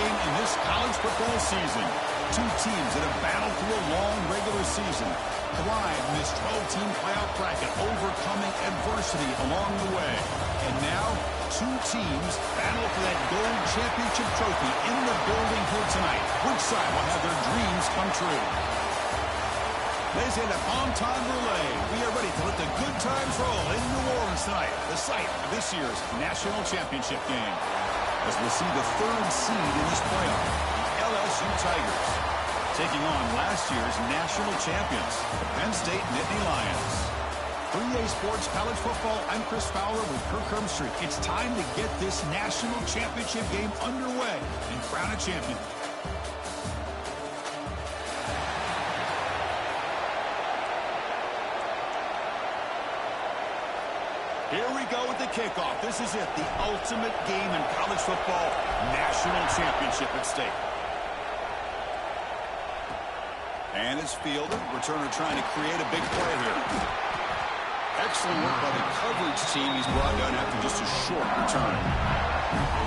game in this college football season. Two teams that have battled through a long regular season, thrived in this 12-team playoff bracket, overcoming adversity along the way. And now, two teams battle for that gold championship trophy in the building here tonight. Which side will have their dreams come true? Ladies and gentlemen, time relay. We are ready to let the good times roll in New Orleans tonight, the site of this year's national championship game. As we'll see the third seed in this playoff, the LSU Tigers, taking on last year's national champions, the Penn State Nittany Lions. 3A Sports College Football, I'm Chris Fowler with Kirk Herbstreit. It's time to get this national championship game underway and crown a champion. Here we go with the kickoff. This is it, the ultimate game in college football, national championship at stake. And it's fielded. Returner trying to create a big play here. Excellent work by the coverage team. He's brought down after just a short return.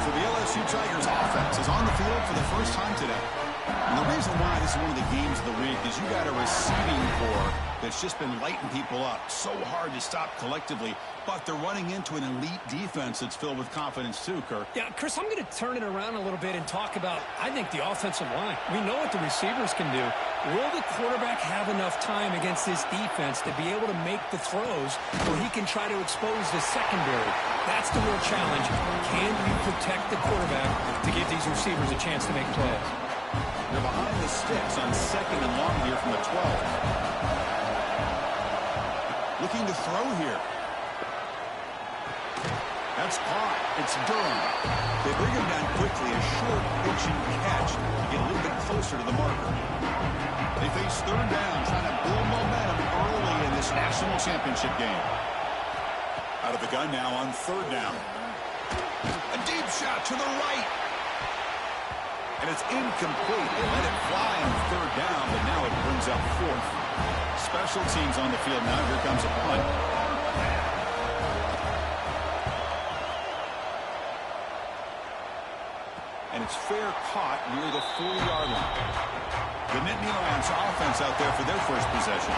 So the LSU Tigers offense is on the field for the first time today. And the reason why this is one of the games of the week is you got a receiving corps that's just been lighting people up. So hard to stop collectively, but they're running into an elite defense that's filled with confidence too, Kirk. Yeah, Chris, I'm going to turn it around a little bit and talk about, I think, the offensive line. We know what the receivers can do. Will the quarterback have enough time against this defense to be able to make the throws where he can try to expose the secondary? That's the real challenge. Can you protect the quarterback to give these receivers a chance to make plays? They're behind the sticks on 2nd and long here from the 12. Looking to throw here. That's caught. It's Durham. They bring him down quickly. A short pitch and catch to get a little bit closer to the marker. They face 3rd down, trying to build momentum early in this national championship game. Out of the gun now on 3rd down. A deep shot to the right. And it's incomplete. They let it fly on 3rd down, but now it brings up 4th. Special teams on the field now. Here comes a punt. And it's fair caught near the 40-yard line. The Nittany Lions offense out there for their first possession.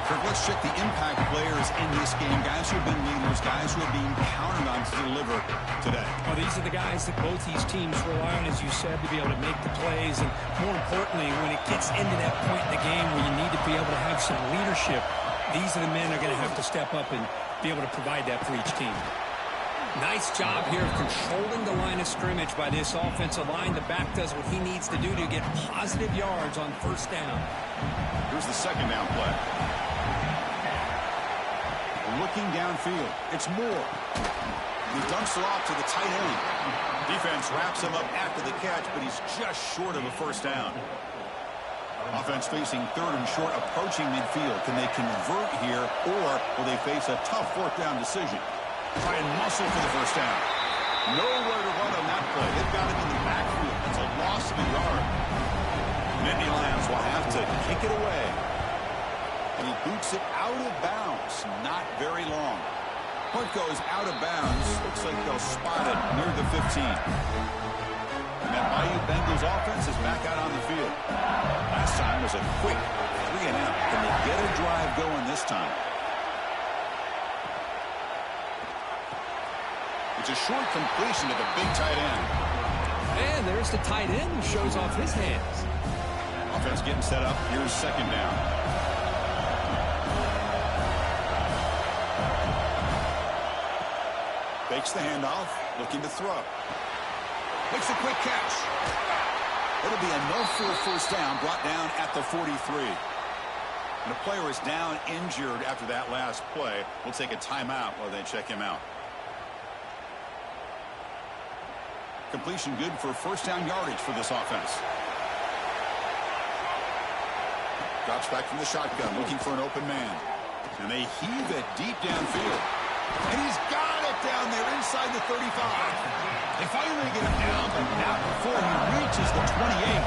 Kirk, let's check the impact players in this game. Guys who have been leaders, guys who are being counted on to deliver today. Well, these are the guys that both these teams rely on, as you said, to be able to make the plays. And more importantly, when it gets into that point in the game where you need to be able to have some leadership, these are the men that are going to have to step up and be able to provide that for each team. Nice job here of controlling the line of scrimmage by this offensive line. The back does what he needs to do to get positive yards on 1st down. Here's the 2nd down play. Looking downfield. It's Moore. He dumps it off to the tight end. Defense wraps him up after the catch, but he's just short of a 1st down. Offense facing 3rd and short, approaching midfield. Can they convert here, or will they face a tough 4th down decision? Try and muscle for the 1st down. Nowhere to run on that play. They've got him in the backfield. It's a loss of a yard. Nittany Lions will have to kick it away. And he boots it out of bounds. Not very long. Punt goes out of bounds. Looks like they'll spot it near the 15. And that Bayou Bengals offense is back out on the field. Last time was a quick 3-and-out. Can they get a drive going this time? It's a short completion to the big tight end. And there's the tight end who shows off his hands. Offense getting set up. Here's 2nd down. Fakes the handoff. Looking to throw. Makes a quick catch. It'll be enough for a 1st down. Brought down at the 43. And the player is down injured after that last play. We'll take a timeout while they check him out. Completion good for 1st down yardage for this offense. Drops back from the shotgun, looking for an open man. And they heave it deep downfield. And he's got it down there inside the 35. They finally get him down, but not before he reaches the 28.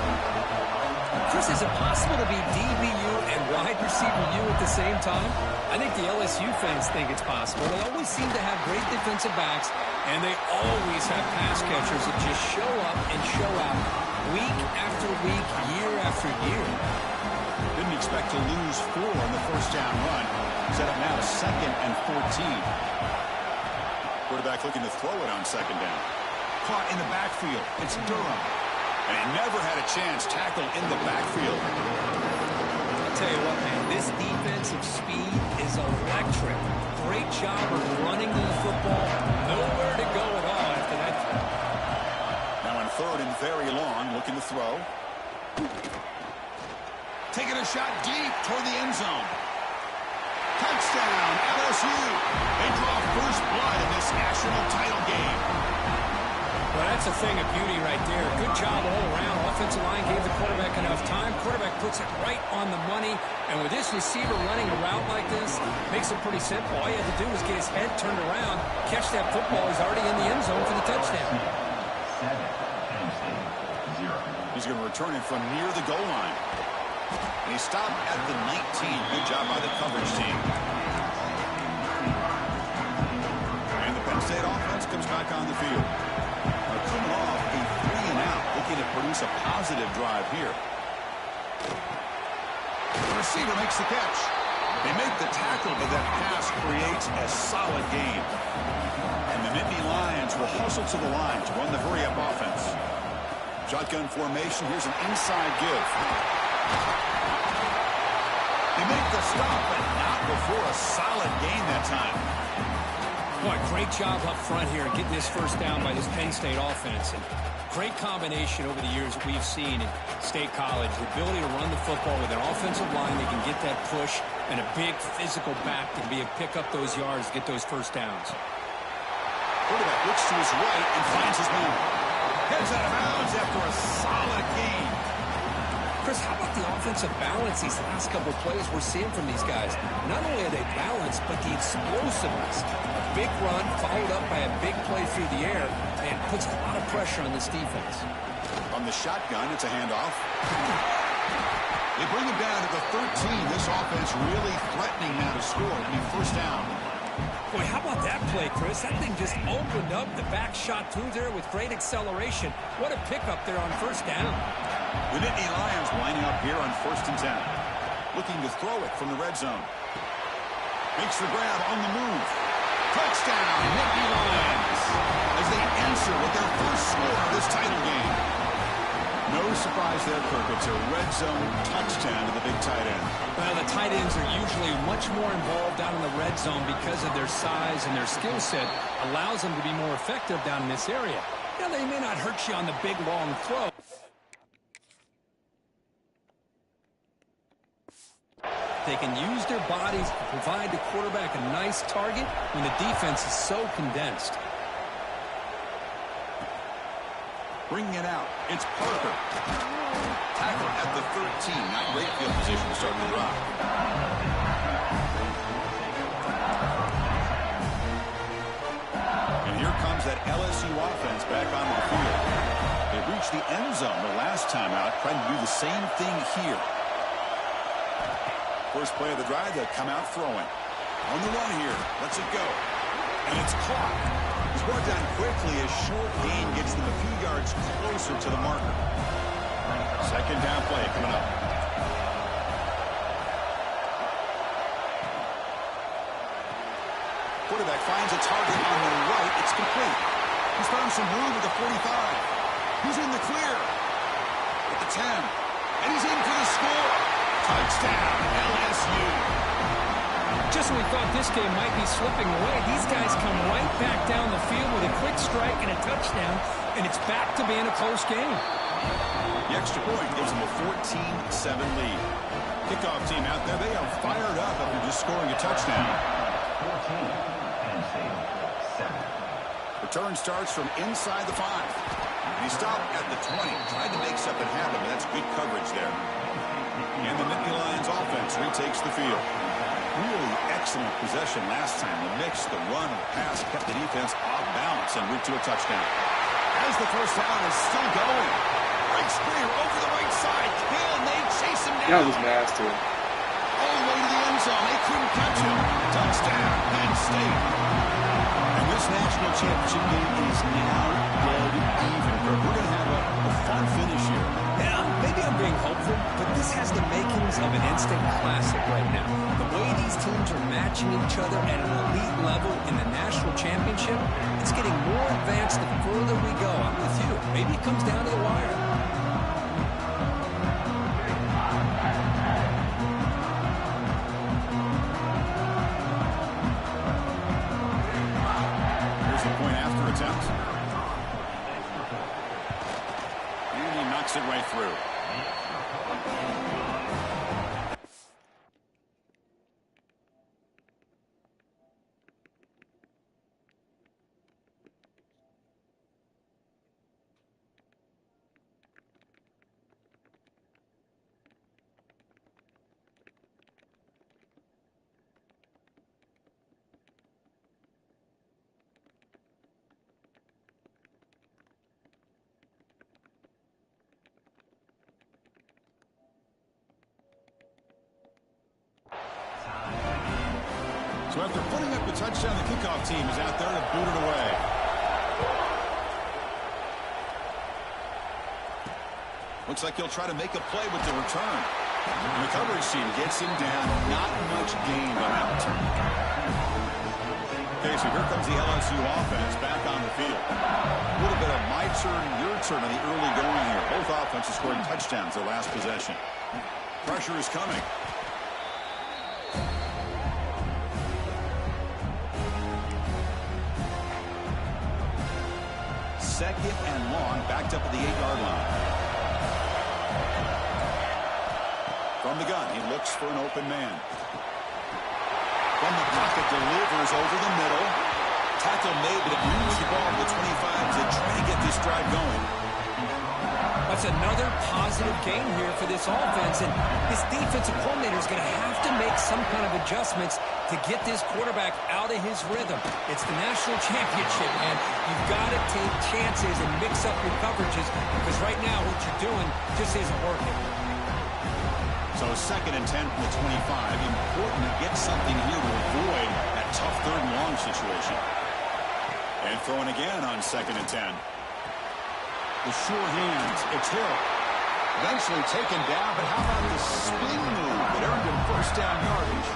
Chris, is it possible to be DBU and wide receiver U at the same time? I think the LSU fans think it's possible. They always seem to have great defensive backs, and they always have pass catchers that just show up and show out week after week, year after year. Didn't expect to lose 4 on the first down run. Set up now 2nd and 14. Quarterback looking to throw it on 2nd down. Caught in the backfield. It's Durham. And he never had a chance tackled in the backfield. I'll tell you what, man, this defensive speed is electric. Great job of running the football. Nowhere to go at all after that throw. Now on 3rd and very long, looking to throw. Taking a shot deep toward the end zone. Touchdown, LSU. They draw first blood in this national title game. Well, that's a thing of beauty right there. Good job all around. Offensive line gave the quarterback enough time. Quarterback puts it right on the money. And with this receiver running a route like this, makes it pretty simple. All you have to do is get his head turned around, catch that football. He's already in the end zone for the touchdown. He's going to return it from near the goal line. And he stopped at the 19. Good job by the coverage team. And the Penn State offense comes back on the field. Coming off a 3-and-out, looking to produce a positive drive here. The receiver makes the catch. They make the tackle, but that pass creates a solid gain. And the Nittany Lions will hustle to the line to run the hurry-up offense. Shotgun formation. Here's an inside give. They make the stop, but not before a solid gain that time. Boy, great job up front here getting this first down by this Penn State offense. And great combination over the years that we've seen in State College. The ability to run the football with an offensive line that can get that push and a big physical back to be able to pick up those yards, get those first downs. Quarterback looks to his right and finds his man. Heads out of bounds after a solid gain. Chris, how about the offensive balance these last couple of plays we're seeing from these guys? Not only are they balanced, but the explosiveness. A big run followed up by a big play through the air and puts a lot of pressure on this defense. On the shotgun, it's a handoff. They bring him down to the 13. This offense really threatening now to score. I mean, first down. Boy, how about that play, Chris? That thing just opened up. The back shot through there with great acceleration. What a pickup there on first down. The Nittany Lions lining up here on 1st and 10. Looking to throw it from the red zone. Makes the grab on the move. Touchdown, Nittany Lions. As they answer with their first score of this title game. No surprise there, Kirk. It's a red zone touchdown to the big tight end. Well, the tight ends are usually much more involved down in the red zone because of their size and their skill set. Allows them to be more effective down in this area. Now, they may not hurt you on the big, long throw. They can use their bodies to provide the quarterback a nice target when the defense is so condensed. Bringing it out, it's Parker. Tackle at the 13. Not great field position to start the drive. And here comes that LSU offense back onto the field. They reached the end zone the last time out, trying to do the same thing here. First play of the drive, they'll come out throwing. On the run here, lets it go. And it's caught. He's brought down quickly as short gain gets them a few yards closer to the marker. Second down play coming up. Quarterback finds a target on the right. It's complete. He's found some room at the 45. He's in the clear. At the 10. And he's in for the score. Touchdown, LSU. Just when we thought this game might be slipping away, these guys come right back down the field with a quick strike and a touchdown, and it's back to being a close game. The extra point gives them a 14-7 lead. Kickoff team out there, they are fired up after just scoring a touchdown. 14-7. Return starts from inside the 5. He stopped at the 20, tried to make something happen, but that's good coverage there. And the Nittany Lions offense retakes the field. Really excellent possession last time. The mix, the run, and the pass kept the defense off balance en route to a touchdown. As the first down is still going. leg square over the right side. Can they chase him down? That was nasty. All the way to the end zone. They couldn't catch him. Touchdown, Penn State. And this national championship game is now dead even. We're going to have a fun finish here. Yeah, maybe I'm being hopeful, but this has the makings of an instant classic right now. The way these teams are matching each other at an elite level in the national championship, it's getting more advanced the further we go. I'm with you. Maybe it comes down to the wire. Here's the point after attempt. And he knocks it right through. So after putting up the touchdown, the kickoff team is out there to boot it away. Looks like he'll try to make a play with the return. And the coverage team gets him down. Not much gained on that return. Okay, so here comes the LSU offense back on the field. A little bit of my turn, your turn on the early going here. Both offenses scoring touchdowns their last possession. Pressure is coming. Second and long, backed up at the 8-yard line. From the gun, he looks for an open man. From the pocket, delivers over the middle. Tackle made, but it moves the ball to the 25 to try to get this drive going. That's another positive game here for this offense, and this defensive coordinator is going to have to make some kind of adjustments to get this quarterback out of his rhythm. It's the national championship, man. You've got to take chances and mix up your coverages, because right now what you're doing just isn't working. So second and 10 from the 25. Important to get something here to avoid that tough third and long situation. And throwing again on second and 10. The sure hands. It's Hill. Eventually taken down, but how about the spin move that earned him first down yardage?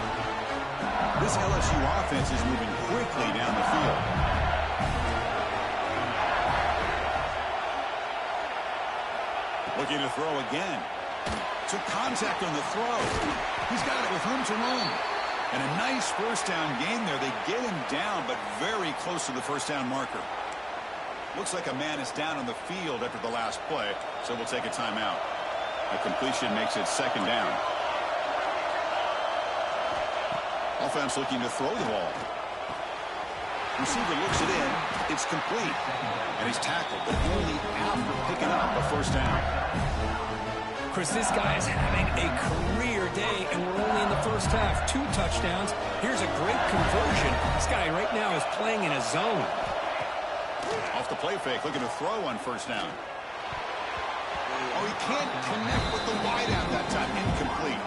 This LSU offense is moving quickly down the field. Looking to throw again. Took contact on the throw. He's got it with room to run. And a nice first down gain there. They get him down, but very close to the first down marker. Looks like a man is down on the field after the last play, so we'll take a timeout. A completion makes it second down. Offense looking to throw the ball. Receiver looks it in. It's complete. And he's tackled, but only after picking up a first down. Chris, this guy is having a career day, and we're only in the first half. 2 touchdowns. Here's a great conversion. This guy right now is playing in a zone. Off the play fake, looking to throw on first down. Oh, he can't connect with the wideout that time. Incomplete.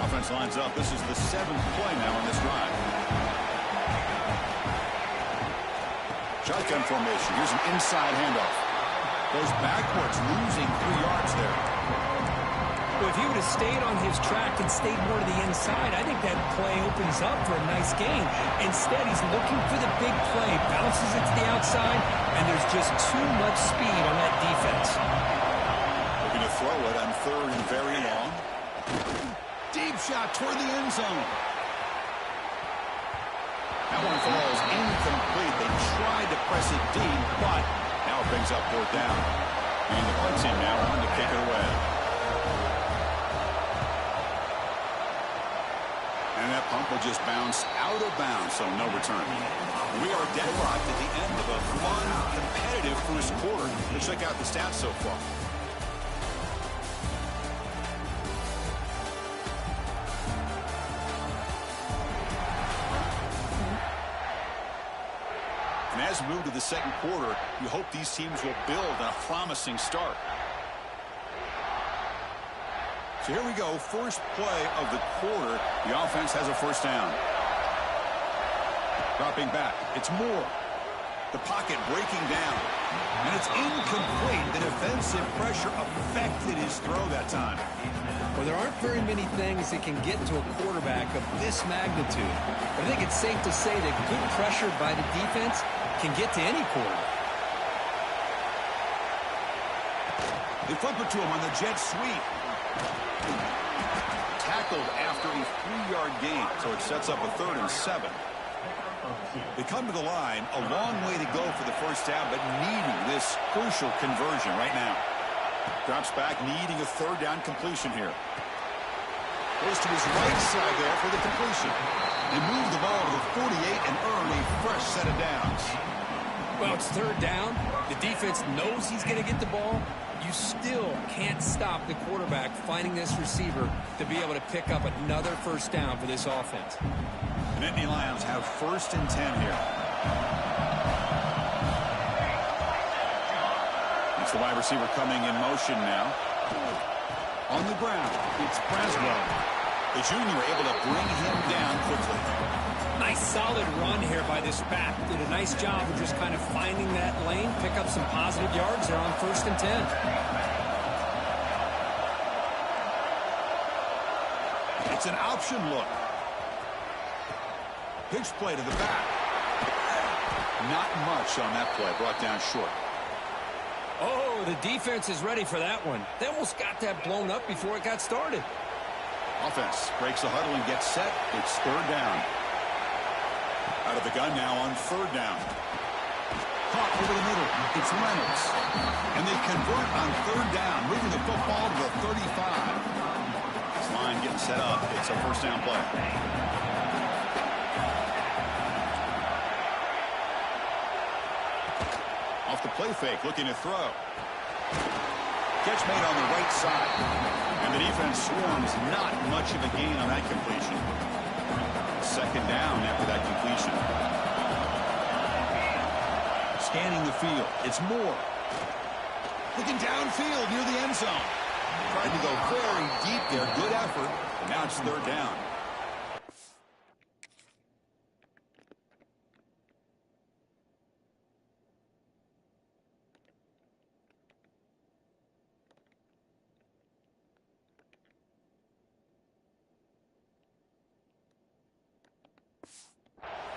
Offense lines up. This is the 7th play now on this drive. Shotgun formation. Here's an inside handoff. Goes backwards, losing 3 yards there. Well, if he would have stayed on his track and stayed more to the inside, I think that play opens up for a nice gain. Instead, he's looking for the big play, bounces it to the outside, and there's just too much speed on that defense. Looking to throw it on third and very long. Deep shot toward the end zone. That one falls incomplete. They tried to press it deep, but now it brings up 4th down. And the punt's in now on to kick it away. And that pump will just bounce out of bounds, so no return. We are deadlocked at the end of a fun, competitive first quarter. Let's check out the stats so far. And as As we move to the second quarter, you hope these teams will build on a promising start. So here we go. First play of the quarter. The offense has a first down. Dropping back. It's Moore. The pocket breaking down. And it's incomplete. The defensive pressure affected his throw that time. Well, there aren't very many things that can get to a quarterback of this magnitude. But I think it's safe to say that good pressure by the defense can get to any quarterback. They flip it to him on the jet sweep. Tackled after a 3-yard gain, so it sets up a 3rd and 7. They come to the line, a long way to go for the first down, but needing this crucial conversion right now. Drops back, needing a 3rd down completion here. Goes to his right side there for the completion. They move the ball to the 48 and earn a fresh set of downs. Well, it's 3rd down. The defense knows he's going to get the ball. You still can't stop the quarterback finding this receiver to be able to pick up another first down for this offense. The Nittany Lions have 1st and 10 here. It's the wide receiver coming in motion now. On the ground, it's Braswell. The junior able to bring him down quickly. Nice solid run here by this back. Did a nice job of just kind of finding that lane, pick up some positive yards there on 1st and 10. It's an option look. Pitch play to the back. Not much on that play. Brought down short. Oh, the defense is ready for that one. They almost got that blown up before it got started. Offense breaks the huddle and gets set. It's 3rd down. Out of the gun now on 3rd down. Caught over the middle. It's Reynolds. And they convert on 3rd down, moving the football to the 35. This line getting set up. It's a first down play. Off the play fake, looking to throw. Catch made on the right side. And the defense swarms. Not much of a gain on that completion. 2nd down after that completion. Scanning the field. It's Moore. Looking downfield near the end zone. Tried to go very deep there. Good effort. And now it's 3rd down.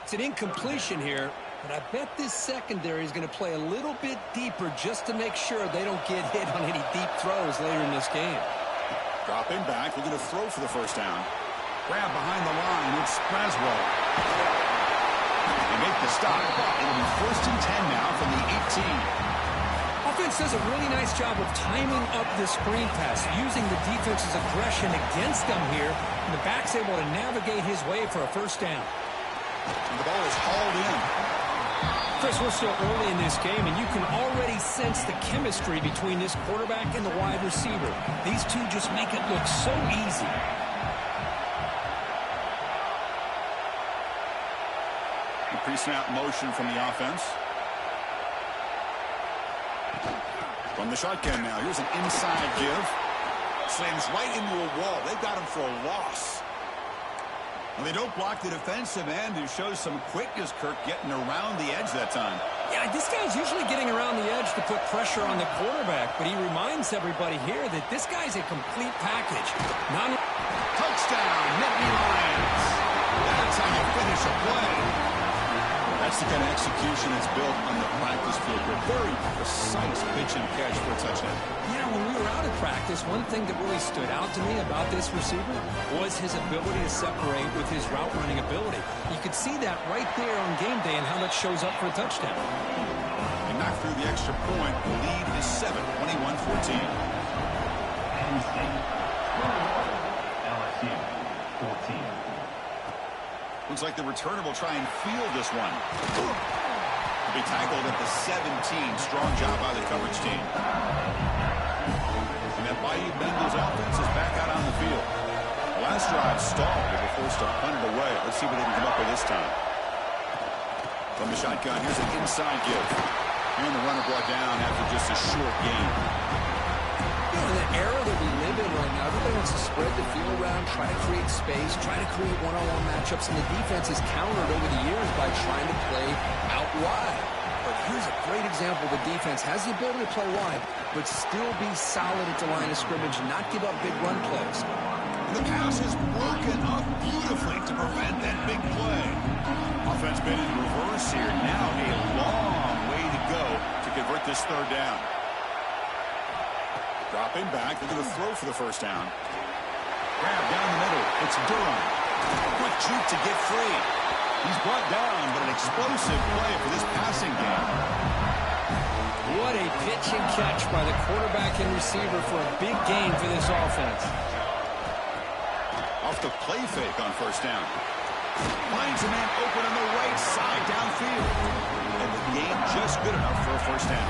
It's an incompletion here, but I bet this secondary is going to play a little bit deeper just to make sure they don't get hit on any deep throws later in this game. Dropping back, looking to throw for the first down. Grab behind the line, it's Braswell. They make the stop. It'll be 1st and 10 now from the 18. Offense does a really nice job of timing up this screen pass, using the defense's aggression against them here, and the back's able to navigate his way for a first down. And the ball is hauled in. Chris, we're still early in this game, and you can already sense the chemistry between this quarterback and the wide receiver. These two just make it look so easy. The pre-snap motion from the offense. From the shotgun now. Here's an inside give. Slams right into a wall. They've got him for a loss. And they don't block the defensive end, who shows some quickness, Kirk, getting around the edge that time. Yeah, this guy's usually getting around the edge to put pressure on the quarterback, but he reminds everybody here that this guy's a complete package. Touchdown, Nittany Lions. That's how you finish a play. That's the kind of execution that's built on the practice field. A very precise pitch and catch for a touchdown. Yeah, when we were out of practice, one thing that really stood out to me about this receiver was his ability to separate with his route running ability. You could see that right there on game day and how that shows up for a touchdown. They knock through the extra point. The lead is 7, 21-14. LSU 14. Looks like the returner will try and field this one. Will be tackled at the 17. Strong job by the coverage team. And that Bayou Bengals offense is back out on the field. The last drive stalled. They were forced to punt it away. Let's see what they can come up with this time. From the shotgun, here's an inside give. And the runner brought down after just a short gain. You know, in the era that we live in right now, everybody wants to spread the field around, try to create space, try to create one-on-one matchups, and the defense has countered over the years by trying to play out wide. But here's a great example. The defense has the ability to play wide, but still be solid at the line of scrimmage, not give up big run plays. The pass is broken up beautifully to prevent that big play. Offense been in reverse here. Now a long way to go to convert this third down. Dropping back. They're going to throw for the first down. Grab down the middle. It's Durham. Quick juke to get free. He's brought down, but an explosive play for this passing game. What a pitch and catch by the quarterback and receiver for a big gain for this offense. Off the play fake on first down. Finds a man open on the right side downfield. And the gain just good enough for a first down.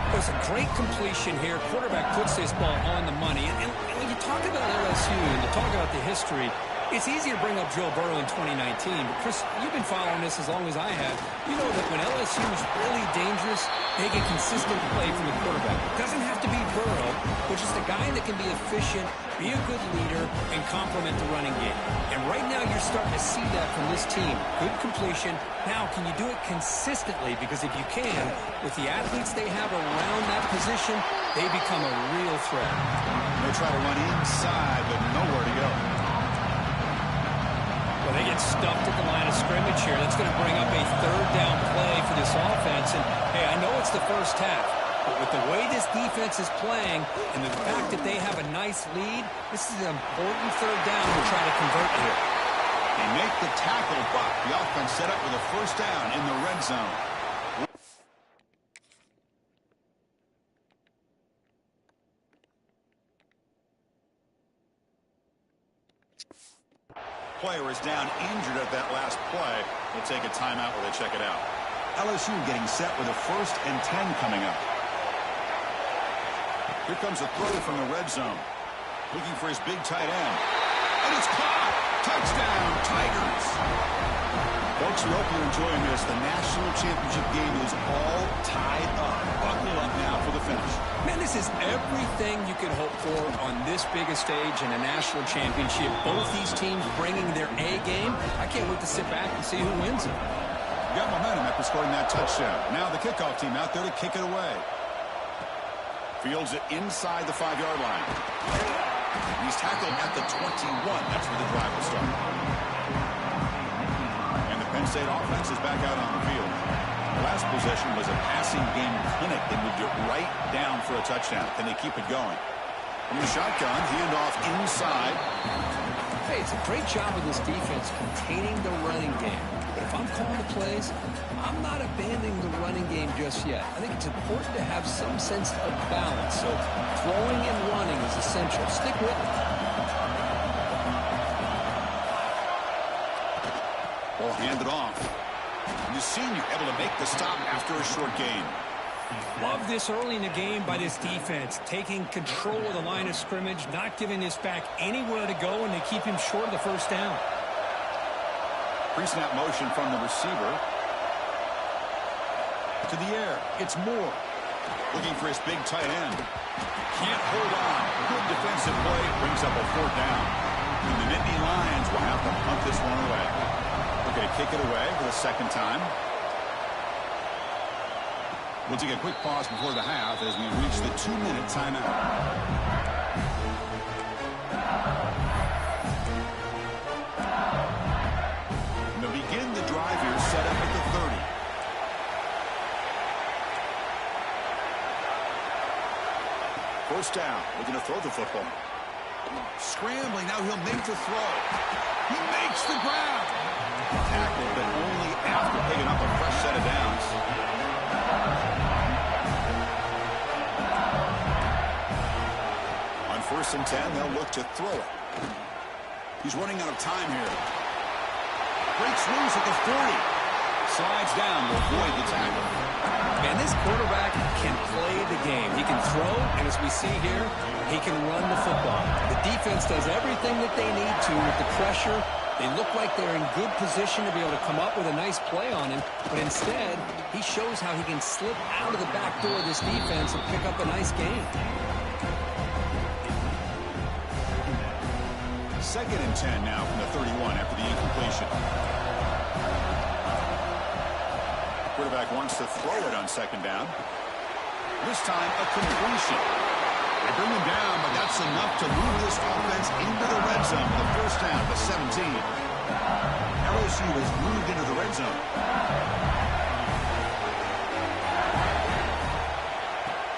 It was a great completion here. Quarterback puts this ball on the money. And when you talk about LSU and you talk about the history, it's easy to bring up Joe Burrow in 2019. But, Chris, you've been following this as long as I have. You know that when LSU is really dangerous, they get consistent play from the quarterback. It doesn't have to be Burrow, but just a guy that can be efficient, be a good leader, and complement the running game. And right now you're starting to see that from this team. Good completion. Now, can you do it consistently? Because if you can, with the athletes they have around that position, they become a real threat. They try to run inside, but nowhere to go. Well, they get stuffed at the line of scrimmage here. That's going to bring up a third down play for this offense. And, hey, I know it's the first half, but with the way this defense is playing and the fact that they have a nice lead, this is an important third down to try to convert here. They make the tackle, but the offense set up with a first down in the red zone. Player is down injured at that last play. We'll take a timeout while they check it out. LSU getting set with a 1st and 10 coming up. Here comes a throw from the red zone. Looking for his big tight end. And it's caught! Touchdown, Tigers! Folks, we hope you're enjoying this. The national championship game is all tied up. Buckle up now for the finish. Man, this is everything you could hope for on this biggest stage in a national championship. Both these teams bringing their A game. I can't wait to sit back and see who wins it. Got momentum after scoring that touchdown. Now the kickoff team out there to kick it away. Fields it inside the 5-yard line. He's tackled at the 21. That's where the drive will start. And the Penn State offense is back out on the field. The last possession was a passing game clinic. They moved it right down for a touchdown. Can they keep it going? From the shotgun, handoff inside. Hey, it's a great job of this defense containing the running game. But if I'm calling the plays, I'm not abandoning the running game just yet. I think it's important to have some sense of balance. So throwing and running is essential. Stick with it. Ball handed off. And the senior able to make the stop after a short gain. Love this early in the game by this defense, taking control of the line of scrimmage, not giving this back anywhere to go, and they keep him short of the first down. Pre-snap motion from the receiver. To the air. It's Moore. Looking for his big tight end. Can't hold on. Good defensive play. Brings up a 4th down. And the Nittany Lions will have to punt this one away. We're going to kick it away for the second time. We'll take a quick pause before the half as we reach the 2-minute timeout. And they'll begin the drive here, set up at the 30. First down, looking to throw the football. Scrambling, now he'll make the throw. He makes the grab. Tackled, but only after picking up a fresh set of downs. On 1st and 10, they'll look to throw it. He's running out of time here. Breaks loose at the 40. Slides down to avoid the tackle. Man, this quarterback can play the game. He can throw, and as we see here, he can run the football. The defense does everything that they need to with the pressure They look like they're in good position to be able to come up with a nice play on him, but instead, he shows how he can slip out of the back door of this defense and pick up a nice gain. 2nd and 10 now from the 31 after the incompletion. Quarterback wants to throw it on 2nd down. This time, a completion. They bring him down, but that's enough to move this offense into the red zone. The first down, the 17. LSU has moved into the red zone.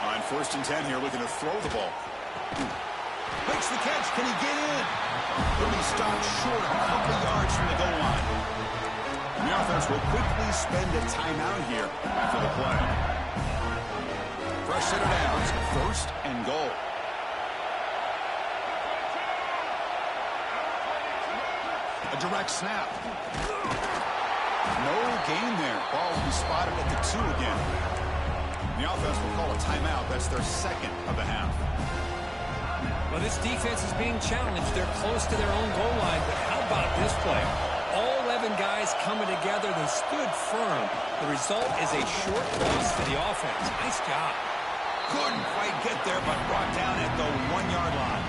On 1st and 10 here, looking to throw the ball. Makes the catch. Can he get in? He'll be stopped short a couple yards from the goal line. And the offense will quickly spend a timeout here after the play. Fresh set of downs, 1st and goal. A direct snap. No gain there. Ball will be spotted at the 2 again. The offense will call a timeout. That's their 2nd of the half. Well, this defense is being challenged. They're close to their own goal line, but how about this play? All 11 guys coming together. They stood firm. The result is a short loss for the offense. Nice job. Couldn't quite get there, but brought down at the 1-yard line.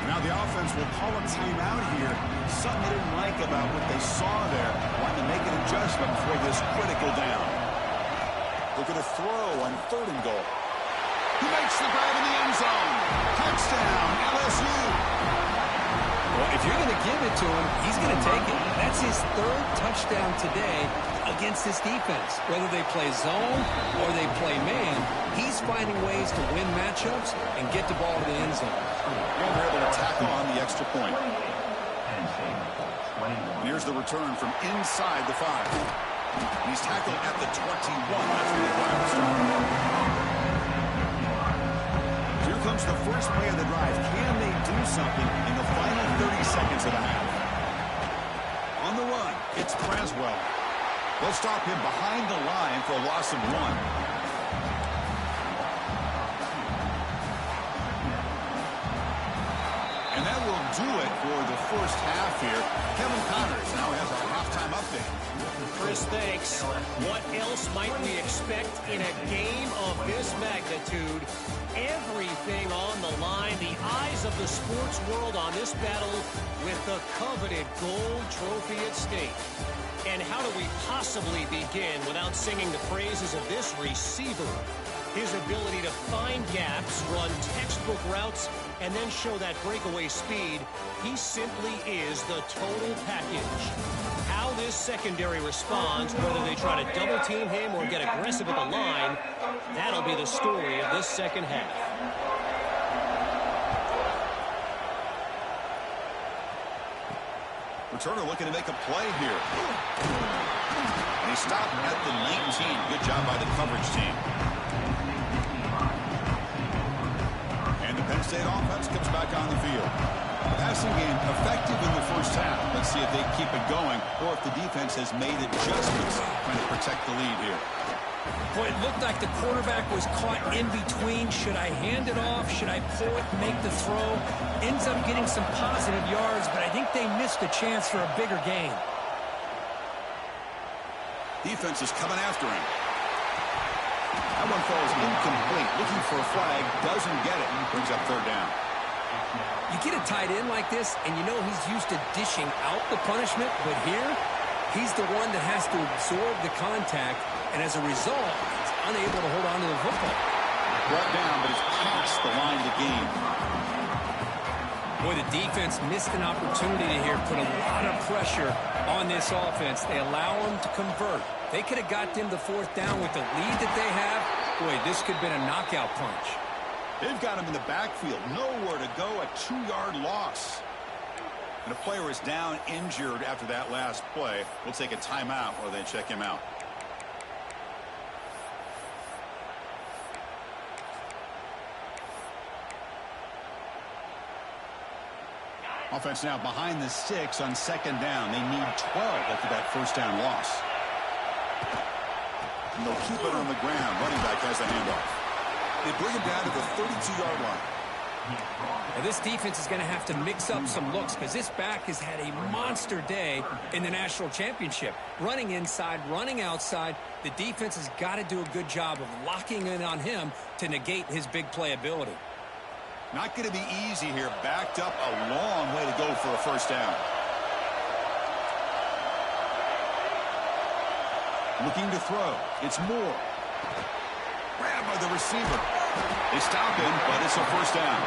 Now the offense will call a timeout here. Something they didn't like about what they saw there. Wanting to make an adjustment for this critical down. Look at a throw on 3rd and goal. He makes the grab in the end zone. Touchdown, LSU. Well, if you're going to give it to him, he's going to take it. That's his 3rd touchdown today against this defense. Whether they play zone or they play man, he's finding ways to win matchups and get the ball to the end zone. And they're able to tackle on the extra point. And here's the return from inside the 5. He's tackled at the 21. That's where the drive will start. Here comes the first play of the drive. Can they do something in the final 30 seconds of the half? On the run, it's Braswell. They'll stop him behind the line for a loss of 1. And that will do it for the first half here. Kevin Connors now has our halftime update. Chris, thanks. What else might we expect in a game of this magnitude? Everything on the line. The eyes of the sports world on this battle with the coveted gold trophy at stake. And how do we possibly begin without singing the praises of this receiver? His ability to find gaps, run textbook routes, and then show that breakaway speed. He simply is the total package. How this secondary responds, whether they try to double team him or get aggressive at the line, that'll be the story of this second half. Returner looking to make a play here. And he stopped at the 19. Good job by the coverage team. And the Penn State offense comes back on the field. The passing game effective in the first half. Let's see if they keep it going or if the defense has made adjustments trying to protect the lead here. Boy, it looked like the quarterback was caught in between. Should I hand it off? Should I pull it and make the throw? Ends up getting some positive yards, but I think they missed a chance for a bigger gain. Defense is coming after him. That one falls incomplete. Looking for a flag. Doesn't get it. Brings up 3rd down. You get a tight end like this, and you know he's used to dishing out the punishment, but here, he's the one that has to absorb the contact, and as a result, he's unable to hold on to the football. Brought down, but it's past the line to gain. Boy, the defense missed an opportunity to here, put a lot of pressure on this offense. They allow them to convert. They could have got them the 4th down with the lead that they have. Boy, this could have been a knockout punch. They've got him in the backfield. Nowhere to go. A 2-yard loss. And a player is down injured after that last play. We'll take a timeout while they check him out. Offense now behind the 6 on 2nd down. They need 12 after that first down loss. And they'll keep it on the ground. Running back has the handoff. They bring him down to the 32-yard line. Well, this defense is going to have to mix up some looks because this back has had a monster day in the national championship. Running inside, running outside. The defense has got to do a good job of locking in on him to negate his big play ability. Not going to be easy here. Backed up a long way to go for a first down. Looking to throw. It's Moore. Grabbed by the receiver. They stop him, but it's a first down.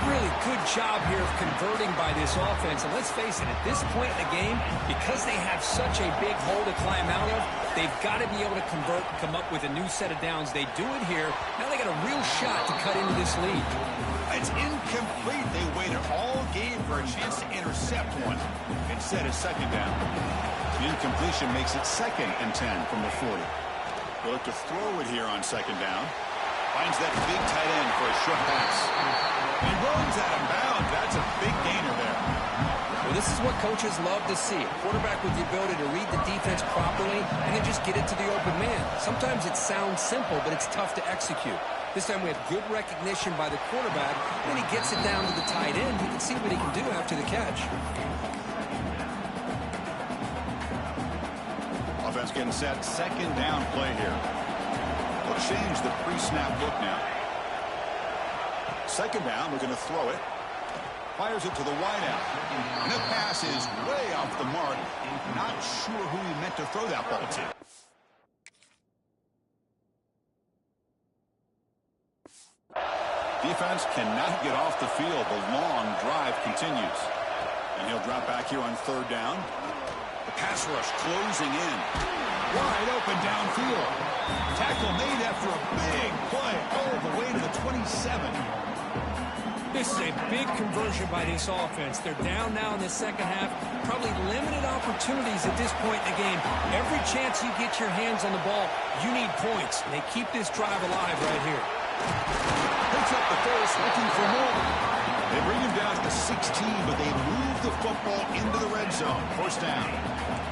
Really good job here of converting by this offense. And let's face it, at this point in the game, because they have such a big hole to climb out of, they've got to be able to convert and come up with a new set of downs. They do it here. Now they got a real shot to cut into this lead. It's incomplete. They waited all game for a chance to intercept one. Instead, it's second down. The incompletion makes it 2nd and 10 from the 40. They look to throw it here on second down. Finds that big tight end for a short pass. He runs out of bounds. That's a big gainer there. Well, this is what coaches love to see. A quarterback with the ability to read the defense properly and then just get it to the open man. Sometimes it sounds simple, but it's tough to execute. This time we have good recognition by the quarterback. Then he gets it down to the tight end. You can see what he can do after the catch. Offense getting set. Second down play here. They'll change the pre-snap look now. Second down, we're going to throw it. Fires it to the wideout. And the pass is way off the mark. Not sure who he meant to throw that ball to. Defense cannot get off the field. The long drive continues. And he'll drop back here on third down. The pass rush closing in. Wide open downfield. Tackle made after a big play all the way to the 27. This is a big conversion by this offense. They're down now in the second half. Probably limited opportunities at this point in the game. Every chance you get your hands on the ball, you need points. They keep this drive alive right here. Picks up the first, looking for more. They bring him down to 16, but they move the football into the red zone. First down.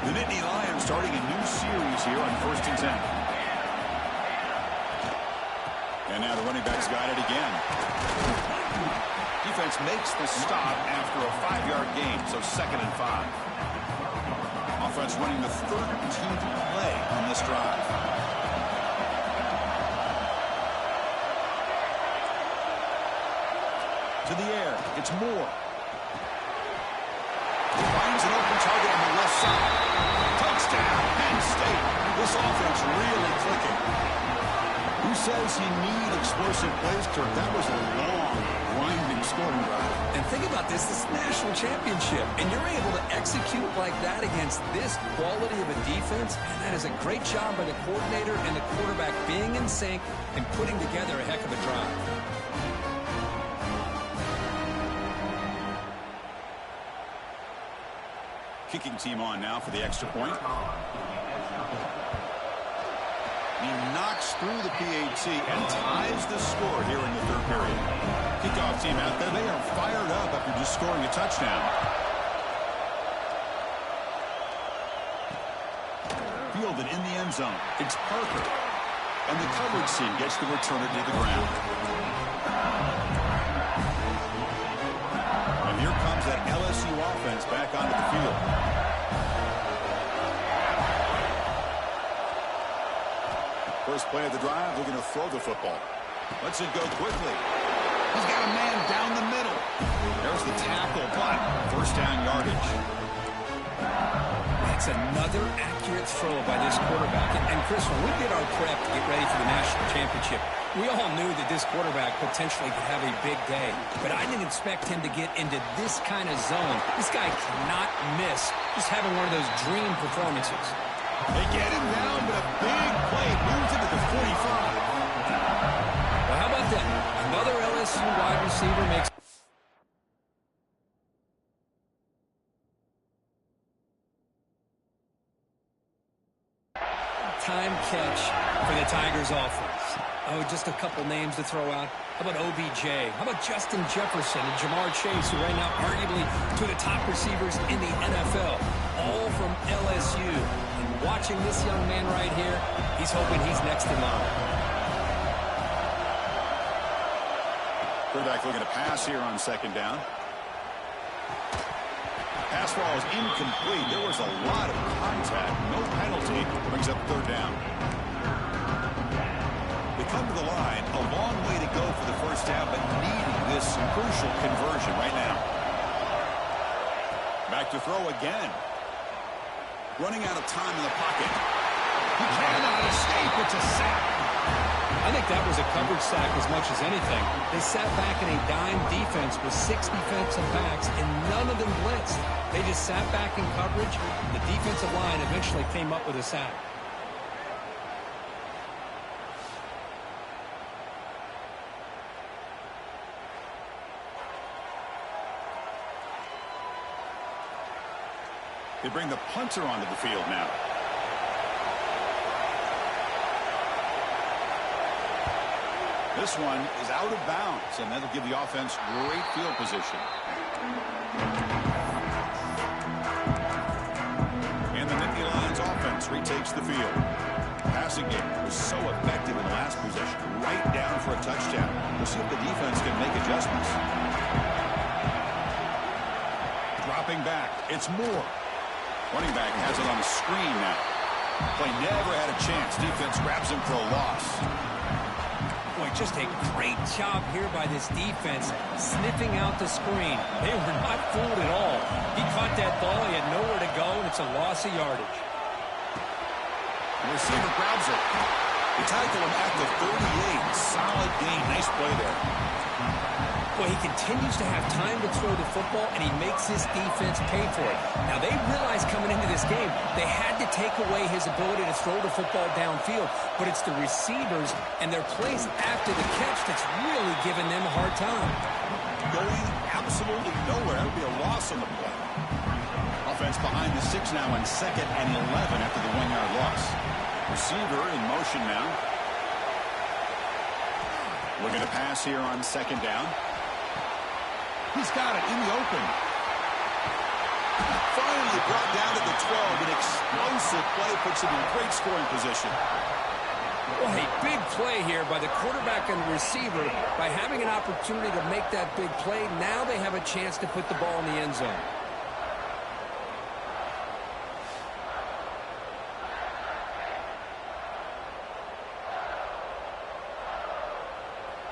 The Nittany Lions starting a new series here on 1st and 10. And now the running back's got it again. Defense makes the stop after a 5-yard gain, so 2nd and 5. Offense running the 13th play on this drive. To the air, it's Moore. Finds an open target on the left side. Touchdown, Penn State. This offense really clicking. Who says you need explosive plays, Kirk? That was a long, winding scoring drive. And think about this is national championship, and you're able to execute like that against this quality of a defense, and that is a great job by the coordinator and the quarterback being in sync and putting together a heck of a drive. Kicking team on now for the extra point. He knocks through the PAT and ties the score here in the third period. Kickoff team out there. They are fired up after just scoring a touchdown. Fielded in the end zone. It's Parker. And the coverage team gets the returner to the ground. And here comes that LSU offense back onto the field. First play of the drive, looking to throw the football. Lets it go quickly. He's got a man down the middle. There's the tackle, but first down yardage. That's another accurate throw by this quarterback. And Chris, when we did our prep to get ready for the national championship, we all knew that this quarterback potentially could have a big day. But I didn't expect him to get into this kind of zone. This guy cannot miss. Just having one of those dream performances. They get him down, but a big play moves into the 45. Well, how about that? Another LSU wide receiver makes time catch for the Tigers offense. Oh, just a couple names to throw out. How about OBJ? How about Justin Jefferson and Jamar Chase, who right now arguably two of the top receivers in the NFL, all from LSU. And watching this young man right here, he's hoping he's next in line. Quarterback looking to pass here on second down. Pass ball is incomplete. There was a lot of contact. No penalty. Brings up third down. They come to the line. A long way to go for the first down, but needing this crucial conversion right now. Back to throw again. Running out of time in the pocket. He cannot escape. It's a sack. I think that was a coverage sack as much as anything. They sat back in a dime defense with 6 defensive backs, and none of them blitzed. They just sat back in coverage. The defensive line eventually came up with a sack. They bring the punter onto the field now. This one is out of bounds, and that'll give the offense great field position. And the Nittany Lions offense retakes the field. Passing game was so effective in the last possession, right down for a touchdown. We'll see if the defense can make adjustments. Dropping back, it's Moore. Running back has it on the screen now. Play never had a chance. Defense grabs him for a loss. Boy, just a great job here by this defense, sniffing out the screen. They were not fooled at all. He caught that ball, he had nowhere to go, and it's a loss of yardage. The receiver grabs it. They tackle him at the 38. Solid gain. Nice play there. Boy, he continues to have time to throw the football, and he makes his defense pay for it. Now, they realized coming into this game, they had to take away his ability to throw the football downfield, but it's the receivers and their plays after the catch that's really giving them a hard time. Going absolutely nowhere. That would be a loss on the play. Offense behind the 6 now on 2nd and 11 after the 1-yard loss. Receiver in motion now. Looking to pass here on 2nd down. He's got it in the open. Finally brought down to the 12. An explosive play puts him in great scoring position. Well, a big play here by the quarterback and the receiver. By having an opportunity to make that big play, now they have a chance to put the ball in the end zone.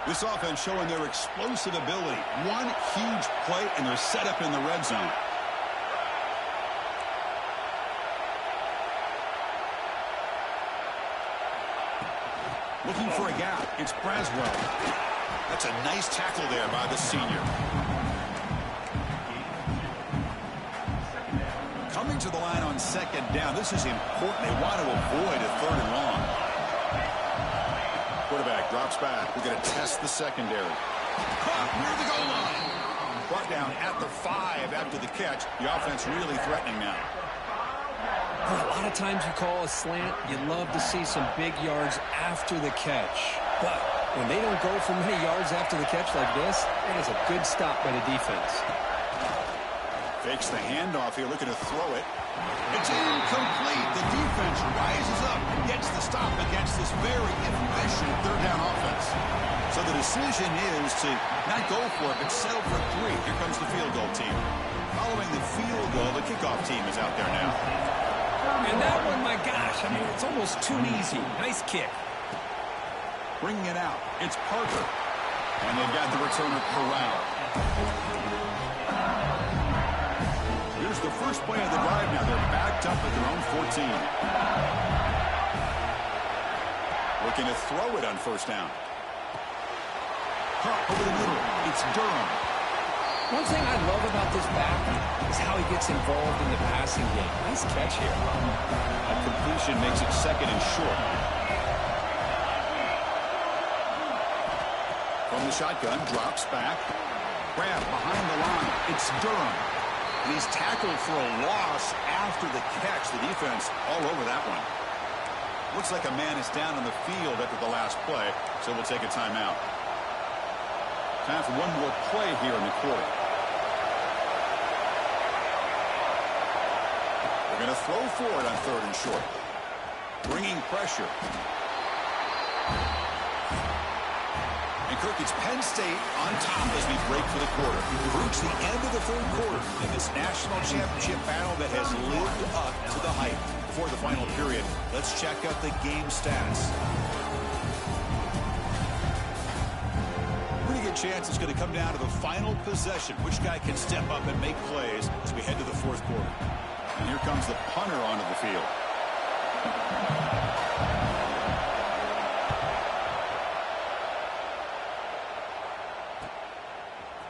This offense showing their explosive ability. One huge play, and they're set up in the red zone. Looking for a gap. It's Braswell. That's a nice tackle there by the senior. Coming to the line on 2nd down. This is important. They want to avoid a 3rd and long. Quarterback drops back. We're going to test the secondary. Caught near the goal line. Brought down at the 5 after the catch. The offense really threatening now. Well, a lot of times you call a slant, you love to see some big yards after the catch. But when they don't go for many yards after the catch like this, that is a good stop by the defense. Fakes the handoff here, looking to throw it. It's incomplete. The defense rises up and gets the stop against this very efficient 3rd down offense. So the decision is to not go for it, but settle for 3. Here comes the field goal team. Following the field goal, the kickoff team is out there now. And that one, my gosh, I mean, it's almost too easy. Nice kick. Bringing it out, it's Parker. And they've got the returner Corral. Here's the first play of the drive now. They're backed up at their own 14. Looking to throw it on 1st down. Caught over the middle. It's Durham. One thing I love about this back is how he gets involved in the passing game. Nice catch here. A completion makes it 2nd and short. From the shotgun, drops back. Grab behind the line. It's Durham. And he's tackled for a loss after the catch. The defense all over that one. Looks like a man is down on the field after the last play, so we'll take a timeout. Time for one more play here in the quarter. They're going to throw for it on 3rd and short. Bringing pressure. And Kirk, it's Penn State on top as we break for the quarter. We've reached the end of the third quarter in this national championship battle that has lived up to the hype. Before the final period, let's check out the game stats. Pretty good chance it's going to come down to the final possession. Which guy can step up and make plays as we head to the fourth quarter. And here comes the punter onto the field.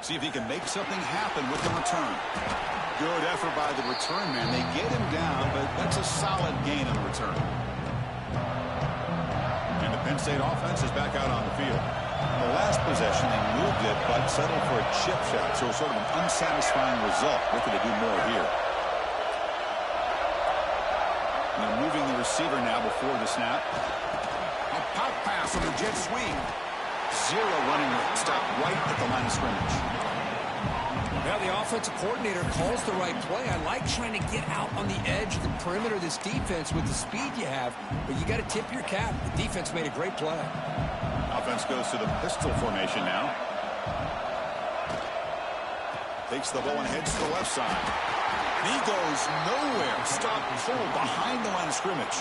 See if he can make something happen with the return. Good effort by the return man. They get him down, but that's a solid gain on the return. And the Penn State offense is back out on the field. In the last possession, they moved it, but settled for a chip shot, so sort of an unsatisfying result. Looking to do more here. And they're moving the receiver now before the snap. A pop pass on the jet sweep. Zero running stop right at the line of scrimmage. Well, the offensive coordinator calls the right play. I like trying to get out on the edge of the perimeter of this defense with the speed you have, but you got to tip your cap. The defense made a great play. Offense goes to the pistol formation now. Takes the ball and heads to the left side. He goes nowhere. Stop cold behind the line of scrimmage.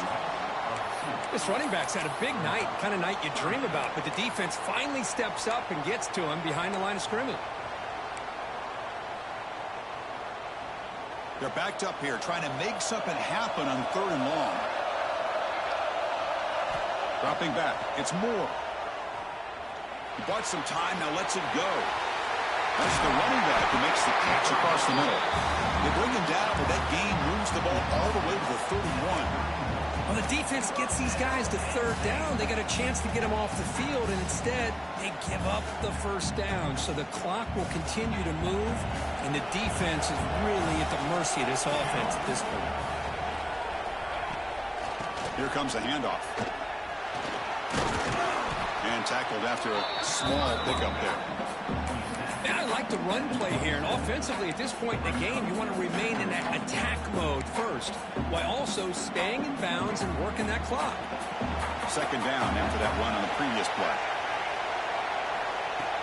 This running back's had a big night, kind of night you dream about, but the defense finally steps up and gets to him behind the line of scrimmage. They're backed up here, trying to make something happen on 3rd and long. Dropping back. It's Moore. He bought some time, now lets it go. That's the running back who makes the catch across the middle. They bring him down, but that gain moves the ball all the way to the 31. Well, the defense gets these guys to 3rd down. They got a chance to get them off the field, and instead they give up the 1st down. So the clock will continue to move, and the defense is really at the mercy of this offense at this point. Here comes the handoff. And tackled after a small pickup there. And I like the run play here, and offensively at this point in the game, you want to remain in that attack mode first, while also staying in bounds and working that clock. 2nd down after that run on the previous play.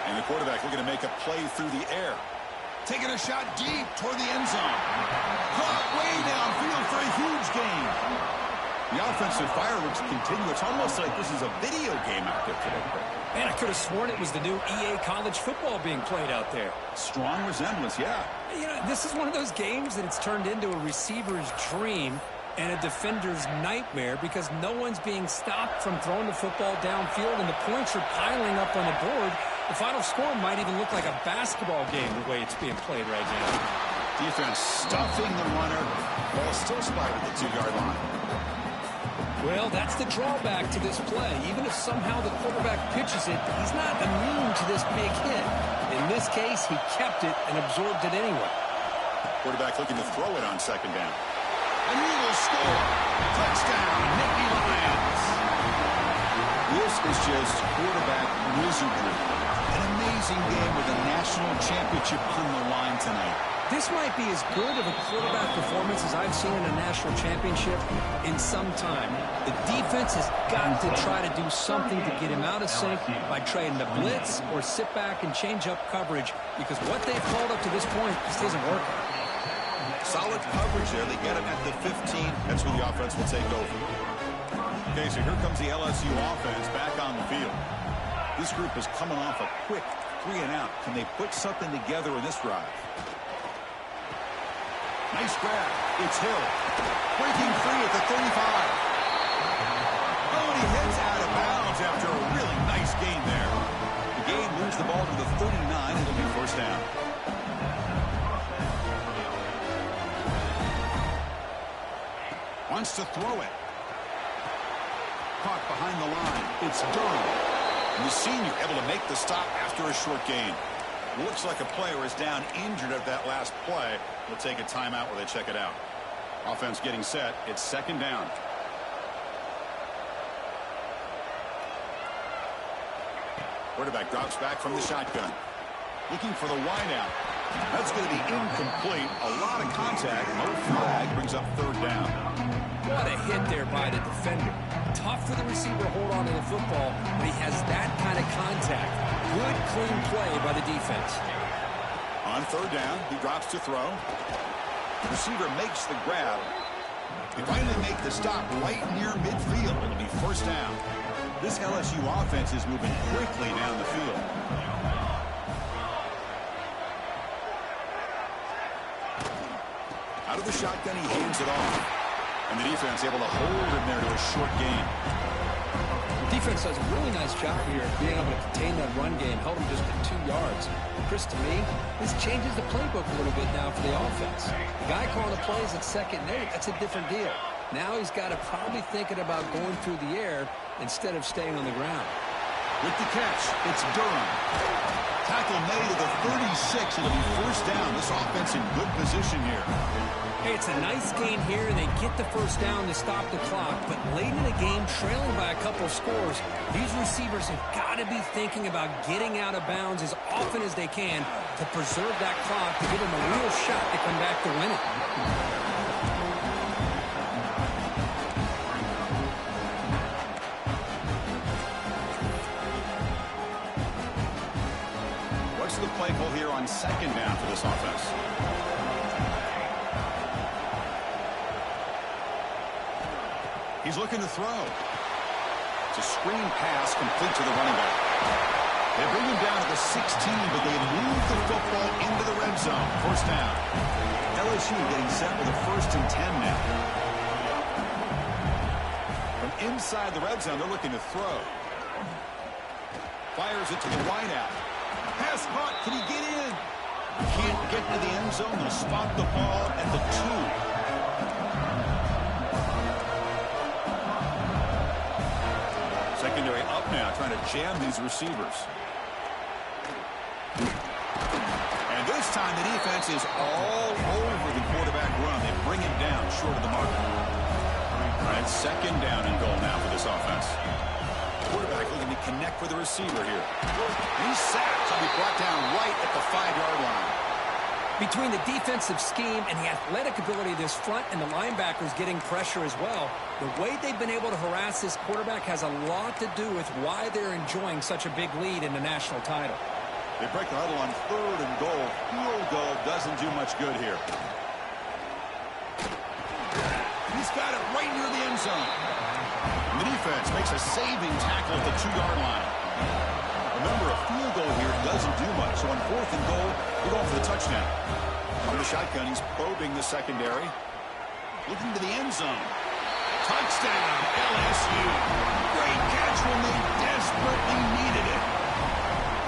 And the quarterback looking to make a play through the air. Taking a shot deep toward the end zone. Caught way downfield for a huge gain. The offensive fireworks continue. It's almost like this is a video game out there today. Man, I could have sworn it was the new EA college football being played out there. Strong resemblance, yeah. You know, this is one of those games that it's turned into a receiver's dream and a defender's nightmare because no one's being stopped from throwing the football downfield, and the points are piling up on the board. The final score might even look like a basketball game the way it's being played right now. Defense stuffing the runner. Ball still spotted at the 2-yard line. Well, that's the drawback to this play. Even if somehow the quarterback pitches it, he's not immune to this big hit. In this case, he kept it and absorbed it anyway. Quarterback looking to throw it on 2nd down. And he will score. Touchdown, Nittany Lions. This is just quarterback wizardry. An amazing game with a national championship on the line tonight. This might be as good of a quarterback performance as I've seen in a national championship in some time. The defense has got to try to do something to get him out of sync by trying to blitz or sit back and change up coverage, because what they've called up to this point just isn't working. Solid coverage there. They get him at the 15. That's where the offense will take over. Okay, so here comes the LSU offense back on the field. This group is coming off a quick 3-and-out. Can they put something together in this drive? Nice grab. It's Hill. Breaking free at the 35. Oh, and he heads out of bounds after a really nice gain there. The game moves the ball to the 39. It'll be 1st down. Wants to throw it. Caught behind the line. It's Durham. And the senior able to make the stop after a short gain. Looks like a player is down injured at that last play. We'll take a timeout while they check it out. Offense getting set. It's 2nd down. Quarterback drops back from the shotgun. Looking for the wideout. That's going to be incomplete. A lot of contact. No flag. Brings up third down. What a hit there by the defender. Tough for the receiver to hold on to the football when he has that kind of contact. Good, clean play by the defense. On third down, he drops to throw. The receiver makes the grab. They finally make the stop right near midfield. It'll be first down. This LSU offense is moving quickly down the field. Out of the shotgun, he hands it off. And the defense able to hold him there to a short gain. The defense does a really nice job here of being able to contain that run game, held him just at 2 yards. Chris, to me, this changes the playbook a little bit now for the offense. The guy calling the plays at 2nd and 8, that's a different deal. Now he's got to probably thinking about going through the air instead of staying on the ground. With the catch, it's Durham. Tackle made at the 36. It'll be first down. This offense in good position here. Hey, it's a nice gain here, and they get the first down to stop the clock. But late in the game, trailing by a couple of scores, these receivers have got to be thinking about getting out of bounds as often as they can to preserve that clock, to give them a real shot to come back to win it. What's the play call here on second down for this offense? He's looking to throw. It's a screen pass complete to the running back. They bring him down to the 16, but they move the football into the red zone. First down. LSU getting set with a 1st and 10 now. From inside the red zone, they're looking to throw. Fires it to the wideout. Pass caught. Can he get in? Can't get to the end zone. They'll spot the ball at the 2. Secondary up now, trying to jam these receivers. And this time the defense is all over the quarterback run. They bring him down short of the mark. And second down and goal now for this offense. Quarterback looking to connect with the receiver here. He's sacked. He'll be brought down right at the 5-yard line. Between the defensive scheme and the athletic ability of this front and the linebackers getting pressure as well, the way they've been able to harass this quarterback has a lot to do with why they're enjoying such a big lead in the national title. They break the huddle on 3rd and goal. Field goal doesn't do much good here. He's got it right near the end zone. And the defense makes a saving tackle at the 2-yard line. Remember, a field goal here doesn't do much. So on 4th and goal, we're going for the touchdown. On the shotgun, he's probing the secondary. Looking to the end zone. Touchdown, LSU. Great catch when they desperately needed it.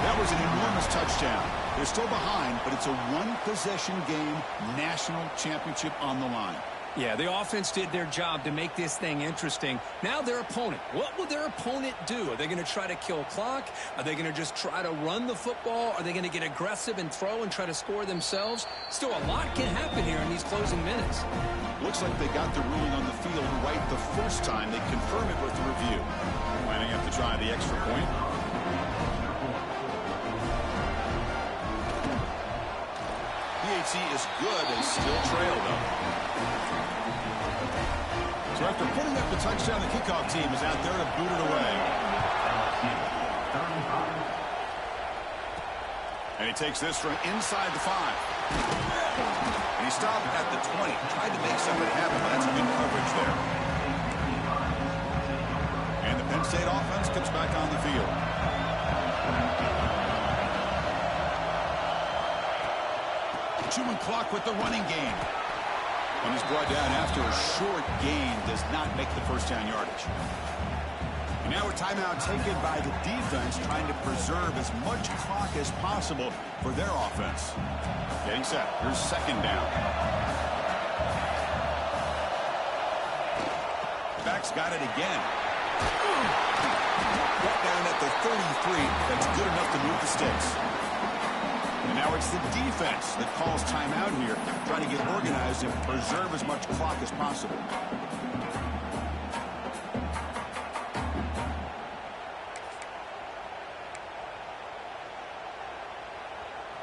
That was an enormous touchdown. They're still behind, but it's a one-possession game, national championship on the line. Yeah, the offense did their job to make this thing interesting. Now their opponent. What will their opponent do? Are they going to try to kill clock? Are they going to just try to run the football? Are they going to get aggressive and throw and try to score themselves? Still, a lot can happen here in these closing minutes. Looks like they got the ruling on the field right the first time. They confirm it with the review. Lining up to try the extra point. PAT is good. They still trail, though. So after putting up the touchdown, the kickoff team is out there to boot it away. And he takes this from inside the 5. And he stopped at the 20. Tried to make something happen, but that's good coverage there. And the Penn State offense comes back on the field. Chewing clock with the running game. And he's brought down after a short gain. Does not make the first down yardage. And now a timeout taken by the defense, trying to preserve as much clock as possible for their offense. Getting set. Here's second down. Back's got it again. Brought down at the 33. That's good enough to move the sticks. And now it's the defense that calls timeout here, trying to get organized and preserve as much clock as possible.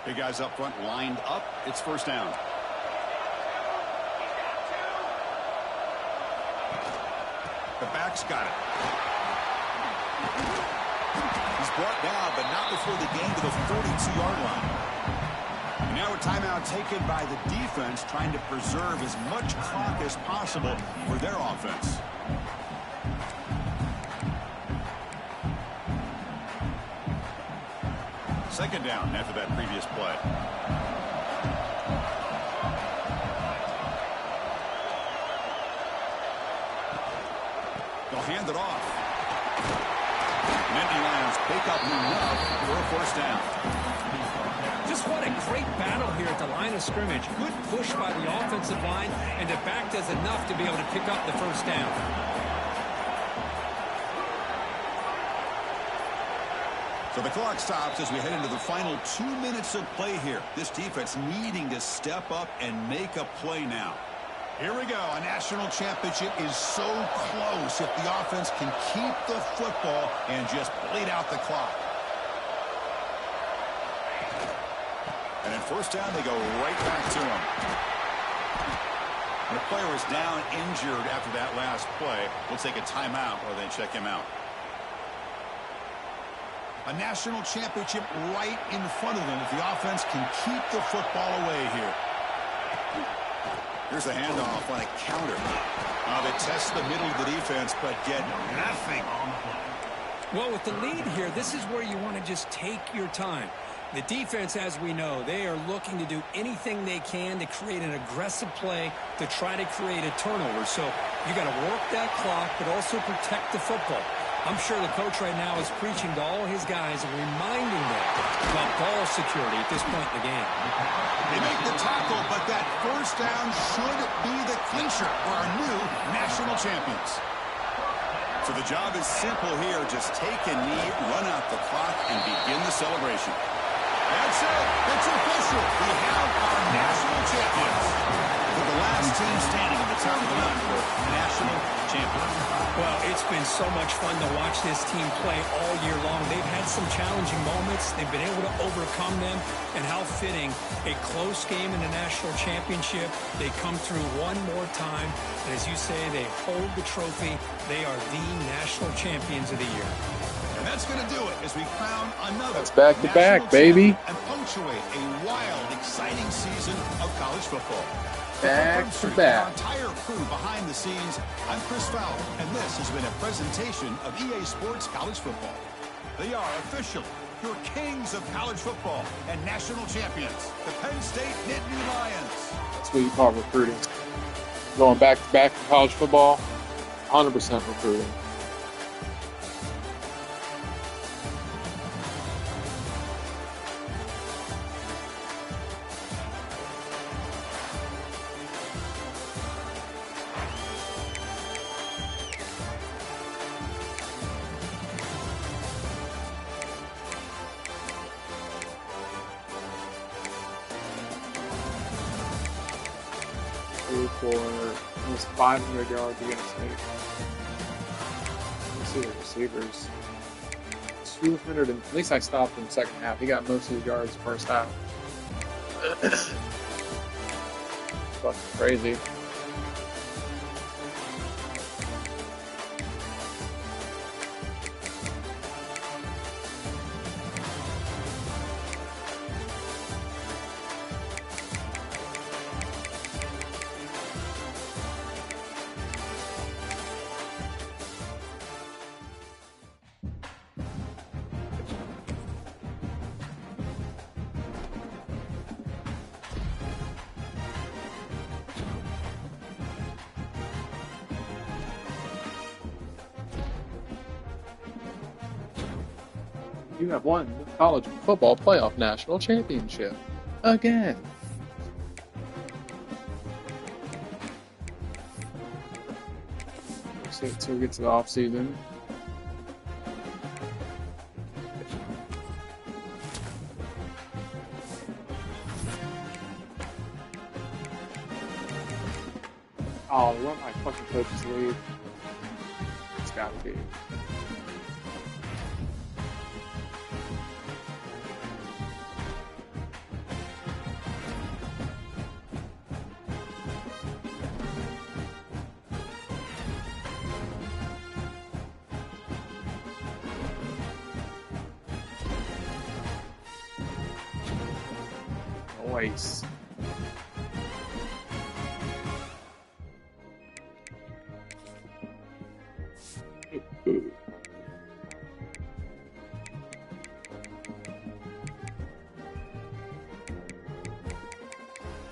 Big Three guys up front lined up. It's first down. The back's got it. He's brought down, but not before the gain to the 42-yard line. And now a timeout taken by the defense, trying to preserve as much clock as possible for their offense. Second down after that previous play. They'll hand it off. Nittany Lions pick up enough for a first down. Just what a great battle here at the line of scrimmage. Good push by the offensive line, and the back does enough to be able to pick up the first down. So the clock stops as we head into the final 2 minutes of play here. This defense needing to step up and make a play now. Here we go. A national championship is so close if the offense can keep the football and just bleed out the clock. And at first down, they go right back to him. And the player is down injured after that last play. We'll take a timeout or then check him out. A national championship right in front of them if the offense can keep the football away here. Here's a handoff on a counter. They test the middle of the defense, but get nothing. Well, with the lead here, this is where you want to just take your time. The defense, as we know, they are looking to do anything they can to create an aggressive play to try to create a turnover. So you got to work that clock, but also protect the football. I'm sure the coach right now is preaching to all his guys and reminding them about ball security at this point in the game. They make the tackle, but that first down should be the clincher for our new national champions. So the job is simple here. Just take a knee, run out the clock, and begin the celebration. That's it. It's official. We have our national champions. We're the last team standing at the top of the line for national champions. Well, it's been so much fun to watch this team play all year long. They've had some challenging moments. They've been able to overcome them. And how fitting, a close game in the national championship. They come through one more time. And as you say, they hold the trophy. They are the national champions of the year. And that's going to do it as we crown another. That's back-to-back, baby. And punctuate a wild, exciting season of college football. Back-to-back. Our entire crew behind the scenes, I'm Chris Fowler, and this has been a presentation of EA Sports College Football. They are officially your kings of college football and national champions, the Penn State Nittany Lions. That's what you call recruiting. Going back-to-back in college football, 100% recruiting. For almost 500 yards against State. Let's see the receivers. 200 and, at least I stopped in the second half. He got most of his yards first half. Fucking crazy. You have won the college football playoff national championship. Again. So we get to the off season. Oh, where my fucking coaches leave? It's gotta be. Voice.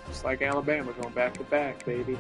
Just like Alabama going back to back, baby.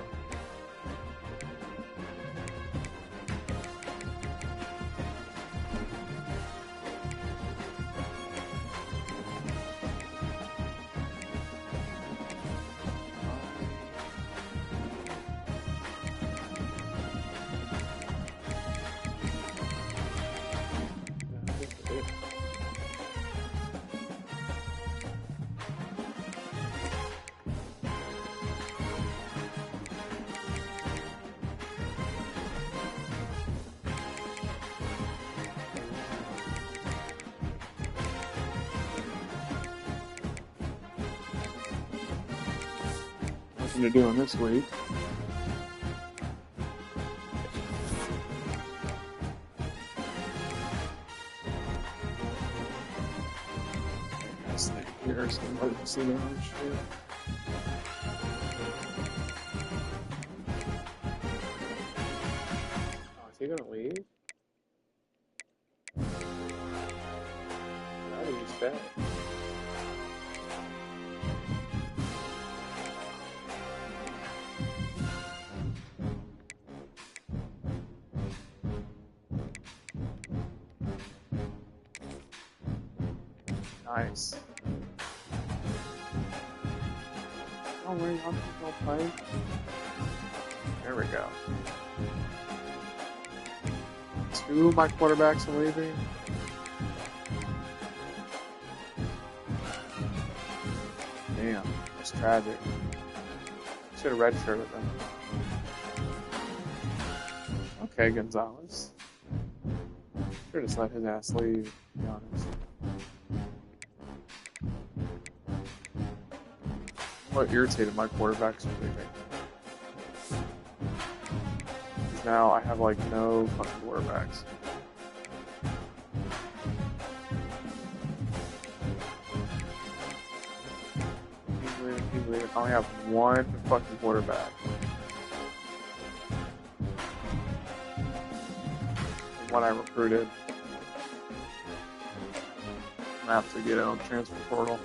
Nothing to do this week. Here, somebody can see their own shit. Oh, is he gonna leave? How did he stay? Nice. Oh, where y'all go play? There we go. 2 of my quarterbacks are leaving. Damn, that's tragic. Should have redshirted them. Okay, Gonzalez. Should just let his ass leave, to be honest. What irritated my quarterbacks are leaving. Because now I have like no fucking quarterbacks. Keep leaving. I only have 1 fucking quarterback. The one I recruited. I'm gonna have to get it on the transfer portal.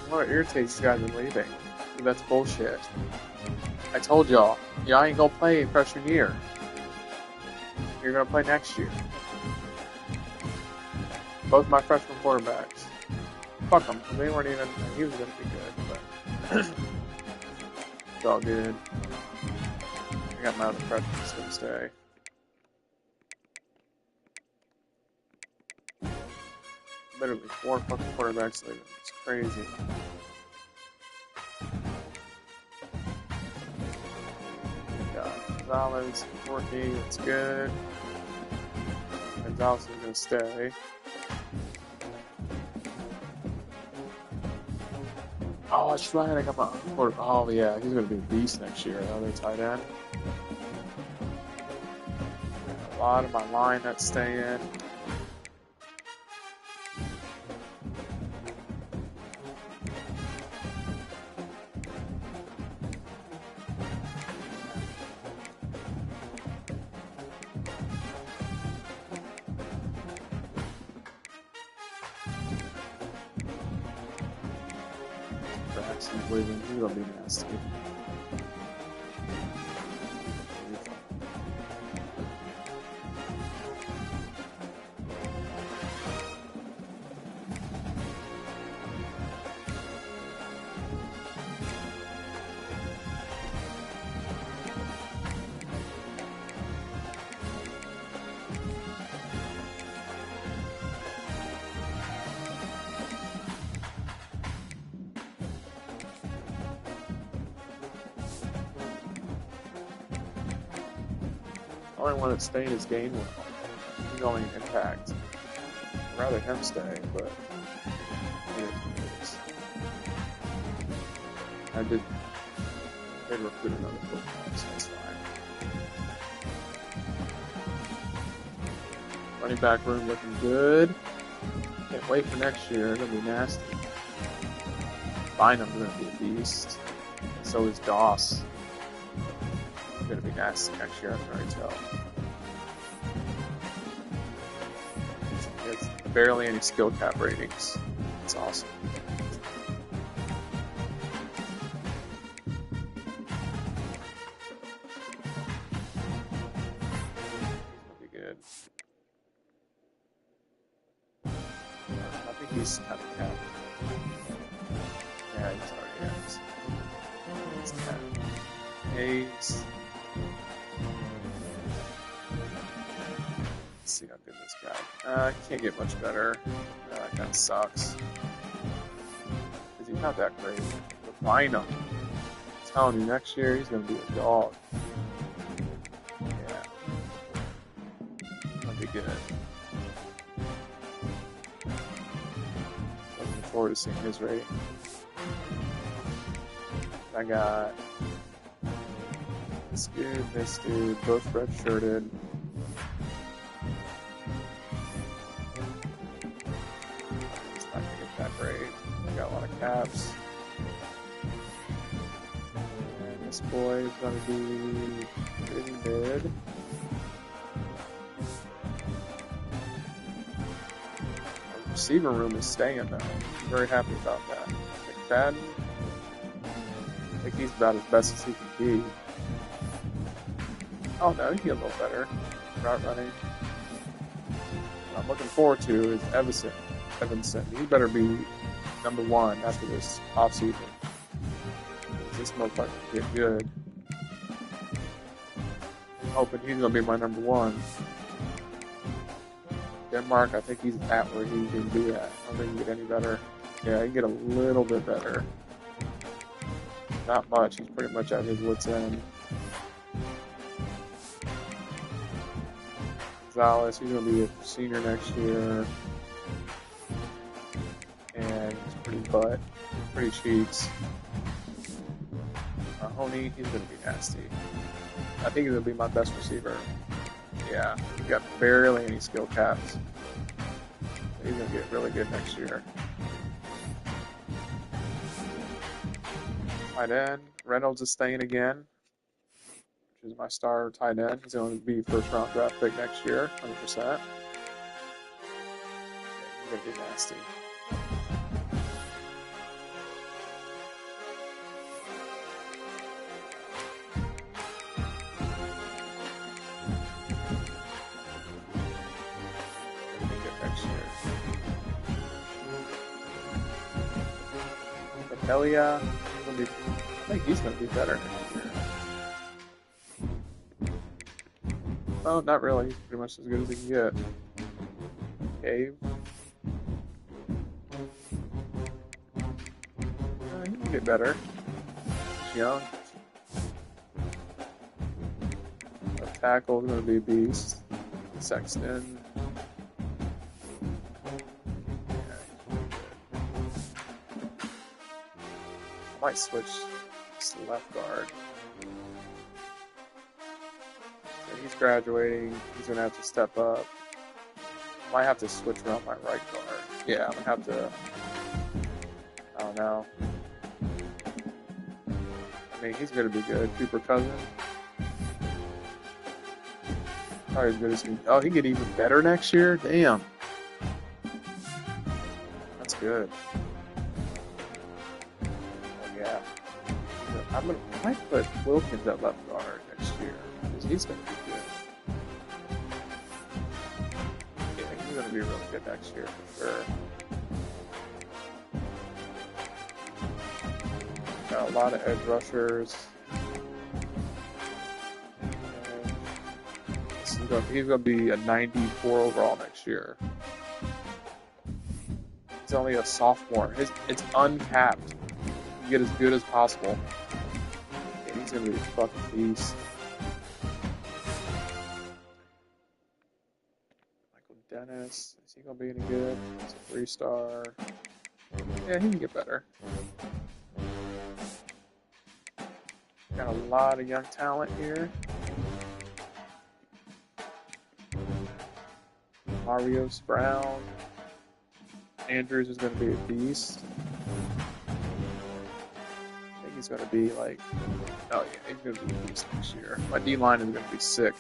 What irritates you guys in leaving? That's bullshit. I told y'all ain't gonna play freshman year. You're gonna play next year. Both my freshman quarterbacks. Fuck them. They weren't even. He was gonna be good, but it's all good. I got my other freshmen that's gonna stay. Literally 4 fucking quarterbacks leaving. It's crazy. Gonzalez, Forky, it's good. Gonzalez is gonna stay. Oh, that's right. I got my quarter. Oh yeah, he's gonna be a beast next year. Another tight end. A lot of my line that's staying. He's leaving. He's gonna be nasty. The only one that's staying is Gainwell. He's only an impact. I'd rather him stay, but it is what it is. I did recruit another football, so that's fine. Running back room looking good. Can't wait for next year. It's gonna be nasty. Bynum's gonna be a beast. So is Doss. It's gonna be nasty next year, I can already tell. It's barely any skill cap ratings. It's awesome. He's kind of capped. Yeah, he's already at. He's capped. Hayes. Let's see how good this guy. Can't get much better. That kind of sucks. Because he's not that great. But Bynum. I'm telling you, next year he's going to be a dog. Yeah. That'll be good. Forward to seeing his rating. I got this dude, both redshirted. He's not gonna get that great. I got a lot of caps. And this boy is gonna be pretty mid. Receiver room is staying though. I'm very happy about that. McFadden, I think he's about as best as he can be. Oh no, he can get a little better. Route running. What I'm looking forward to is Evanson. He better be number one after this offseason. This motherfucker can get good. I'm hoping he's gonna be my number one. Denmark, I think he's at where he can be at. I don't think he can get any better. Yeah, he can get a little bit better. Not much. He's pretty much at his wit's end. Gonzalez, he's going to be a senior next year. And he's pretty cheeks. Mahoney, he's going to be nasty. I think he's going to be my best receiver. Yeah, he got barely any skill caps. He's going to get really good next year. Tight end, Reynolds is staying again, which is my star tight end. He's going to be first round draft pick next year, 100%. He's going to be nasty. Elia, I think he's going to be better next year. Oh, not really. He's pretty much as good as he can get. Cave. He can get better. He's young. A tackle is going to be a beast. Sexton. Might switch to left guard. So he's graduating. He's going to have to step up. Might have to switch around my right guard. Yeah, I'm going to have to. I don't know. I mean, he's going to be good. Cooper Cousin. Probably as good as he. Oh, he get even better next year? Damn. That's good. I might put Wilkins at left guard next year because he's going to be good. Yeah, he's going to be really good next year for sure. Got a lot of edge rushers. He's going to be a 94 overall next year. He's only a sophomore. It's uncapped. You get as good as possible. He's going to be a fucking beast. Is he gonna be any good? He's a 3-star. Yeah, he can get better. Got a lot of young talent here. Marios Brown. Andrews is going to be a beast. I think he's going to be like, oh yeah, he's going to be a beast next year. My D-line is going to be sick.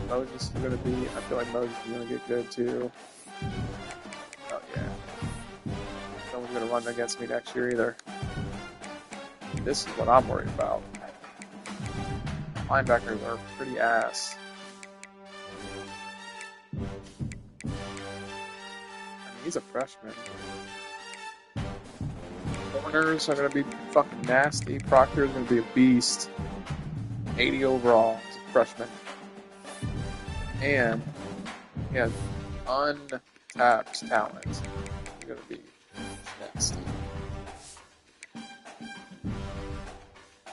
Moses is going to be, I feel like Moses is going to get good too. Oh yeah. No one's going to run against me next year either. This is what I'm worried about. Linebackers are pretty ass. He's a freshman. Corners are going to be fucking nasty. Proctor is going to be a beast. 80 overall. He's a freshman. And he has untapped talent. He's going to be nasty.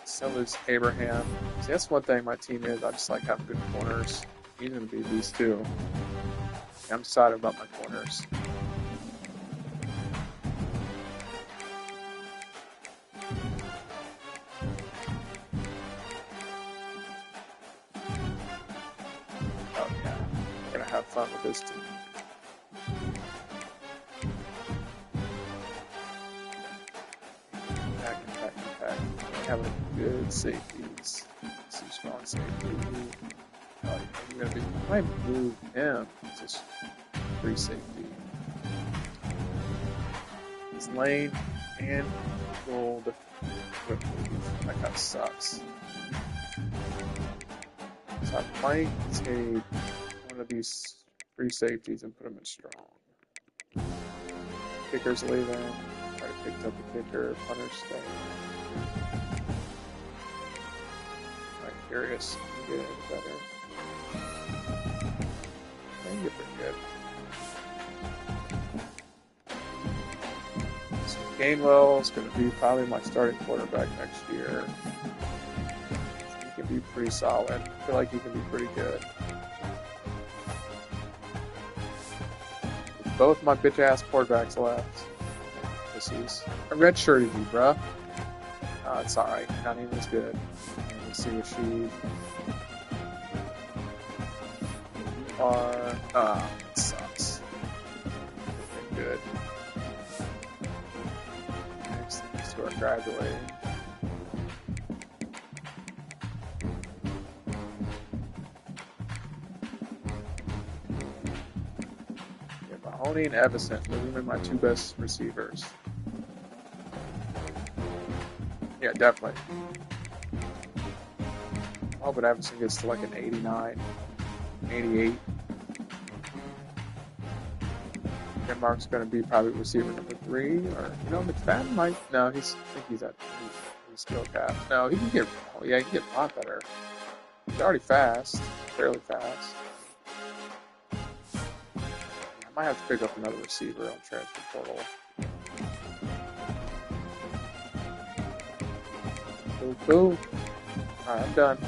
So is Abraham. See, that's one thing my team is. I just like having good corners. He's going to be a beast too. I'm excited about my corners. Have fun with this team. Pack. Having good safeties. Some strong safety. Oh, you're gonna be. I might move him. It's just free safety. It's lane and gold. That kind of sucks. So I might take one of these free safeties and put them in strong. Kicker's leaving. I picked up the kicker. Punter's staying. I'm curious. You get it better. I think you're pretty good. So Gainwell is going to be probably my starting quarterback next year. He can be pretty solid. I feel like he can be pretty good. Both my bitch-ass quarterbacks left. Pussies. I redshirted you, bruh. It's alright. Not even as good. Let's see what she... It sucks. Okay, good. Next to our graduating. Mahoney and Everson, those are my two best receivers. Yeah, definitely. I hope Everson gets to like an 89, 88. Denmark's going to be probably receiver number 3, or McFadden might. No, I think he's skill cap. No, he can get. Oh yeah, he can get a lot better. He's already fast, fairly fast. I might have to pick up another receiver on transfer portal. Cool. Alright, I'm done.